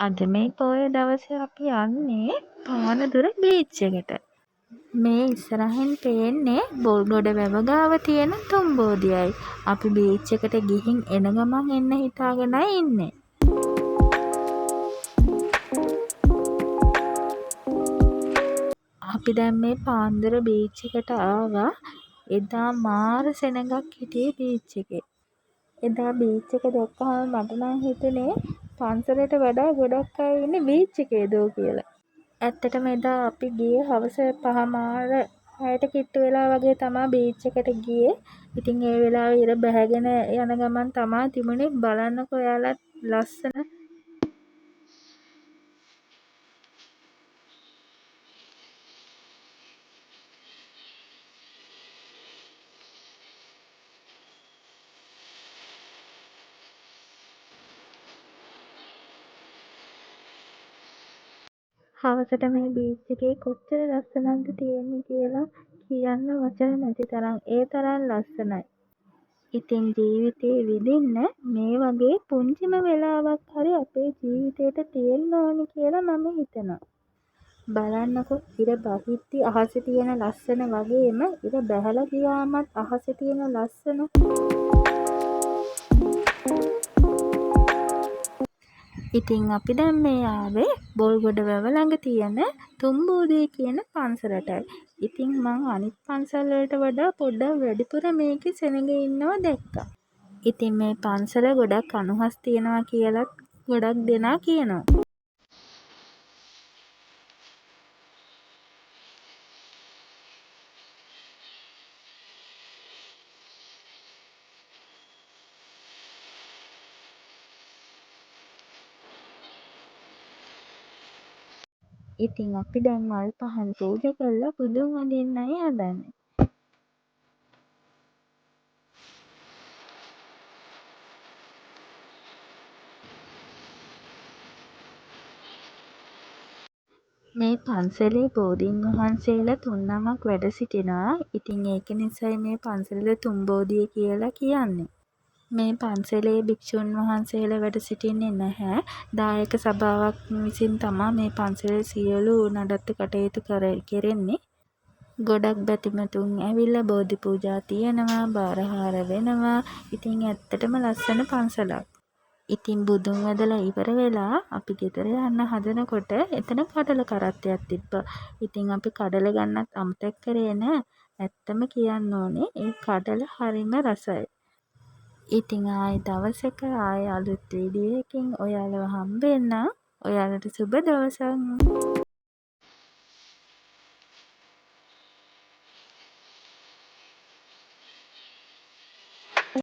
අද මේ පොය දවසේ අපි යන්නේ පානදුර බීච් එකට. මේ ඉස්සරහින් පේන්නේ බොල්ගොඩ වැව ගාව තියෙන තුම්බෝදියයි. අපි බීච් එකට ගිහින් එන ගමන් එන්න හිතාගෙනයි ඉන්නේ. අපි දැන් මේ පාන්දුර බීච් එකට ආවා. එදා මාර සෙනඟක් හිටියේ බීච් එකේ. එදා බීච් එක දැක්කහම මට නම් හිතුනේ පන්සලට වඩා ගොඩක් අය ඉන්නේ බීච් එකේ දෝ කියලා. ඇත්තටම එදා අපි ගියේ හවස 5:00 කිට්ටු වෙලා වගේ තමයි බීච් එකට ගියේ. ඉතින් ඒ වෙලාවේ ඉර බැහැගෙන යන ගමන් තමයි තිබුණේ. බලන්නකෝ ඔයාලත් ලස්සන හවසට මේ බීච් එකේ කොච්චර ලස්සනක්ද තියෙන්නේ කියලා කියන්න වචන නැති තරම්. ඒ තරම් ලස්සනයි. ඉතින් ජීවිතේ විඳින්න මේ වගේ පුංචිම වෙලාවක් හරි අපේ ජීවිතේට තියෙන්න ඕනි කියලා මම හිතනවා. බලන්නකෝ ඉර බහිද්දි අහසේ තියෙන ලස්සන වගේම ඉර බැහැලා ගියාමත් අහසේ තියෙන ලස්සන. ඉතින් අපි දැන් මේ ආවේ බොල්ගොඩ වැව ළඟ තියෙන තුම්බෝදිය කියන පන්සලටයි. ඉතින් මං අනිත් පන්සල් වලට වඩා පොඩ්ඩක් වැඩිපුර මේකේ සෙනඟ ඉන්නවා දැක්කා. ඉතින් මේ පන්සල ගොඩක් අනුහස් තියෙනවා කියලත් ගොඩක් දෙනා කියනවා. ඉතින් අපි දැන් මල් පහන් පූජා කරලා බුදුන් වඳින්නයි හදන්නේ. මේ පන්සලේ බෝධීන් වහන්සේලා 3 නමක් වැඩ සිටිනවා. ඉතින් ඒක නිසායි මේ පන්සලට තුම්බෝදිය කියලා කියන්නේ. මේ පන්සලේ භික්ෂුන් වහන්සේලා වැඩ සිටින්නේ නැහැ. දායක සභාවක් විසින් තමයි මේ පන්සලේ සියලු නඩත්තු කටයුතු කෙරෙන්නේ. ගොඩක් බැතිමතුන් ඇවිල්ලා බෝධි පූජා තියනවා, බාරහාර වෙනවා. ඉතින් ඇත්තටම ලස්සන පන්සලක්. ඉතින් බුදුන් වදලා ඉවර වෙලා අපි ගෙදර යන්න හදනකොට එතන කඩල කරත්තයක් තිබ්බා. ඉතින් අපි කඩල ගන්නත් අමතක කරේ නෑ. ඇත්තම කියන්න ඕනේ ඒ කඩල හරිම රසයි. ඉතින් ආයෙ දවසක ආයෙ අලුත් වීඩියෝ එකකින් ඔයාලව හම්බෙන්නම්. ඔයාලට සුබ දවසක්.